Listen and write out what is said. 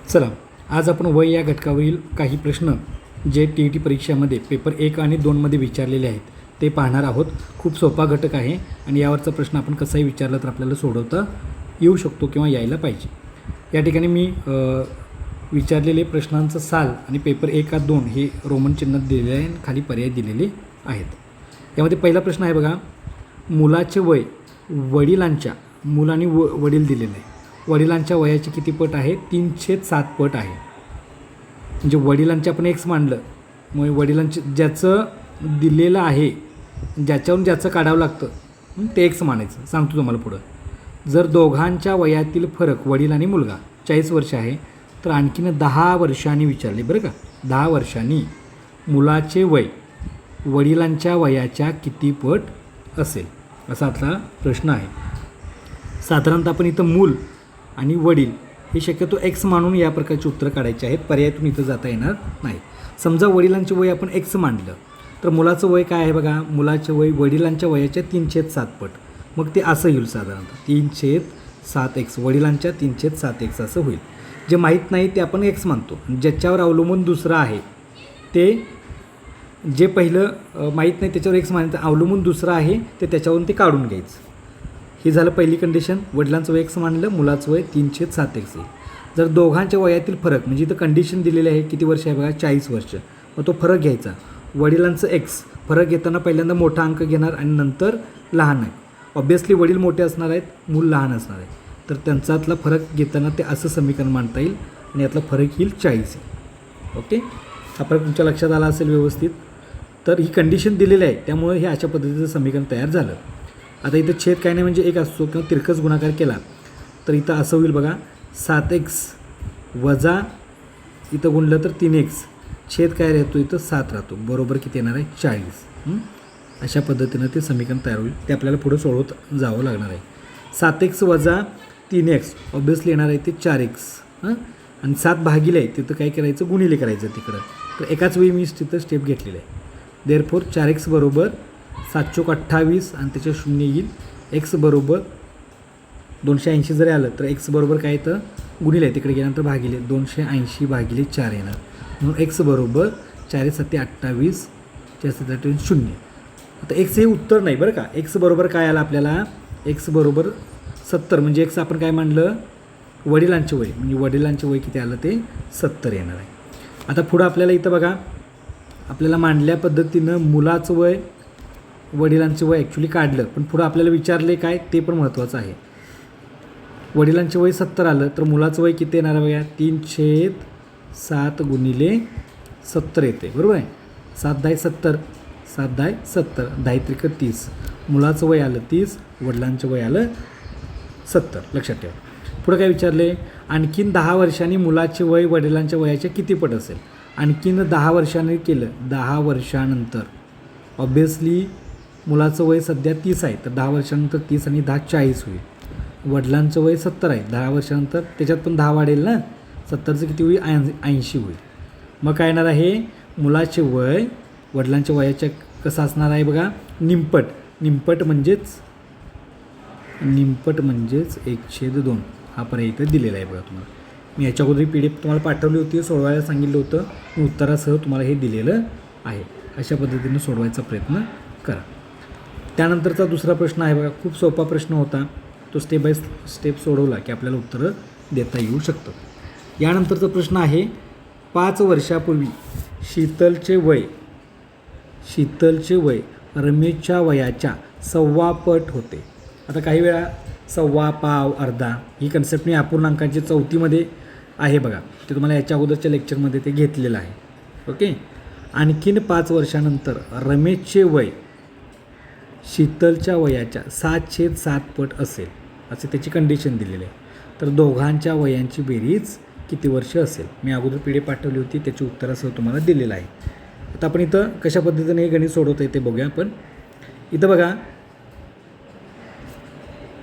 चला, आज आपण वय या घटकावरील काही प्रश्न जे TET परीक्षामध्ये पेपर 1 आणि 2मध्ये विचारलेले आहेत ते पाहणार आहोत. खूप सोपा घटक आहे आणि यावरचा प्रश्न आपण कसाही विचारला तर आपल्याला सोडवता येऊ शकतो किंवा यायला पाहिजे. या ठिकाणी मी विचारलेले प्रश्नांचं साल आणि पेपर 1 का 2 हे रोमन चिन्हात दिलेले आहे आणि खाली पर्याय दिलेले आहेत. यामध्ये पहिला प्रश्न आहे बघा, मुलाचे वय वडिलांच्या मूल आणि वडील दिलेले आहे. वडिलांच्या वयाचे किती पट आहे? 3/7 पट आहे. म्हणजे वडिलांचे आपण एक्स मानलं, मग वडिलांचे ज्याचं दिलेलं आहे ज्याच्यावरून ज्याचं काढावं लागतं ते एक्स मानायचं. सांगतो तुम्हाला पुढं. जर दोघांच्या वयातील फरक वडील आणि मुलगा 40 वर्ष आहे तर आणखीन 10 वर्षांनी विचारले बरं का. 10 वर्षांनी मुलाचे वय वडिलांच्या वयाच्या किती पट असेल असा आपला प्रश्न आहे. साधारणतः आपण इथं मूल आणि वडील हे शक्यतो एक्स मानून या प्रकारचे उत्तर काढायचे आहेत. पर्यायातून इथं जाता येणार नाही. समजा वडिलांचे वय आपण एक्स मानलं तर मुलाचं वय काय आहे बघा, मुलाचे वय वडिलांच्या वयाच्या 3/7 पट. मग ते असं येईल साधारणतः 3/7x वडिलांच्या 3/7x असं होईल. जे माहीत नाही ते आपण एक्स मानतो. ज्याच्यावर अवलंबून दुसरं आहे ते जे पहिलं माहीत नाही त्याच्यावर एक्स मानायचं, अवलंबून दुसरं आहे ते त्याच्यावरून ते काढून घ्यायचं. ही झालं पहिली कंडिशन. वडिलांचं वय एक्स मानलं, मुलाचं वय 3/7x येईल. जर दोघांच्या वयातील फरक म्हणजे इथं कंडिशन दिलेली आहे किती वर्ष आहे बघा, 40 वर्ष. मग तो फरक घ्यायचा. वडिलांचं एक्स फरक घेताना पहिल्यांदा मोठा अंक घेणार आणि नंतर लहान आहे. ऑब्वियसली वडील मोठे असणार आहेत, मूल लहान असणार आहे, तर त्यांच्यातला फरक घेताना ते असं समीकरण मांडता येईल आणि यातला फरक येईल 40. ओके, हा फरक तुमच्या लक्षात आला असेल व्यवस्थित. तर ही कंडिशन दिलेली आहे त्यामुळे हे अशा पद्धतीचं समीकरण तयार झालं. आता इथं छेद काय नाही म्हणजे एक असतो किंवा तिरकस गुणाकार केला तर इथं असं होईल बघा, 7x वजा इथं गुणलं तर 3x, छेद काय राहतो इथं 7 राहतो, बरोबर किती येणार आहे 40. अशा पद्धतीनं ते समीकरण तयार होईल. ते आपल्याला पुढं सोडवत जावं लागणार आहे. 7x वजा 3x ऑब्वियसली येणार आहे ते 4x आणि 7 भागिले आहे तिथं काय करायचं, गुणिले करायचं तिकडं. तर एकाच वेळी मी तिथं स्टेप घेतलेलं आहे. देअरफॉर 4x बरोबर 7 चोक 28 आणि त्याच्या 0 येईल. एक्स बरोबर 280 जरी आलं तर एक्स बरोबर काय येतं, गुणिले आहे तिकडे गेल्यानंतर भागिले 280 भागिले 4 येणार. म्हणून एक्स बरोबर 4 7 28 4 7 28 0. आता एक्स हे उत्तर नाही बरं का. एक्स बरोबर काय आलं आपल्याला, एक्स बरोबर 70 म्हणजे एक्स आपण काय मानलं, वडिलांचे वय, म्हणजे वडिलांचे वय किती आलं ते 70 येणार आहे. आता पुढं आपल्याला इथं बघा, आपल्याला मांडल्या पद्धतीनं मुलाचं वय वडिलांचे वय ॲक्च्युली काढलं, पण पुढं आपल्याला विचारले काय ते पण महत्त्वाचं आहे. वडिलांचे वय 70 आलं तर मुलाचं वय किती येणार बघा, 3/7 गुणिले 70 येते, बरोबर आहे. 7 10 70, 7 10 70, 10 त्रिक 30. मुलाचं वय आलं 30, वडिलांचं वय आलं 70. लक्षात ठेवा. पुढं काय विचारले, आणखीन 10 वर्षांनी मुलाचे वय वडिलांच्या वयाच्या किती पट असेल. आणखीन 10 वर्षांनी केलं, 10 वर्षानंतर ऑब्वियसली मुलाचं वय सध्या 30 आहे तर 10 वर्षानंतर 30 आणि 10 40 होईल. वडिलांचं वय 70 आहे, 10 वर्षानंतर त्याच्यात पण 10 वाढेल ना, 70चं किती होईल 80 होईल. मग काय येणार आहे, मुलाचे वय वडिलांच्या वयाच्या कसं असणार आहे बघा, निमपट. निमपट म्हणजेच 1/2 हा पर्याय इथं दिलेला आहे बघा तुम्हाला. मी याच्या अगोदर PDF तुम्हाला पाठवली होती, सोडवायला सांगितलं होतं, मी उत्तरासह तुम्हाला हे दिलेलं आहे. अशा पद्धतीनं सोडवायचा प्रयत्न करा. त्यानंतरचा दुसरा प्रश्न आहे बघा, खूप सोपा प्रश्न होता, तो स्टेप बाय स्टेप सोडवला की आपल्याला उत्तरं देता येऊ शकतं. यानंतरचा प्रश्न आहे, 5 वर्षापूर्वी शीतलचे वय रमेशच्या वयाच्या 1/2 पट होते. आता काही वेळा 1/2 पाव अर्धा ही कन्सेप्ट मी अपूर्णांकांची 4थीमध्ये आहे बघा, ते तुम्हाला याच्या अगोदरच्या लेक्चरमध्ये ते घेतलेलं आहे. ओके, आणखीन 5 वर्षानंतर रमेशचे वय शीतलच्या वयाच्या 7/7 पट असेल असे त्याची कंडिशन दिलेली आहे. तर दोघांच्या वयांची बेरीज किती वर्ष असेल. मी अगोदर PDF पाठवली होती, त्याची उत्तरासह तुम्हाला दिलेलं आहे. आता आपण इथं कशा पद्धतीने हे गणित सोडवता येते बघूया आपण. इथं बघा,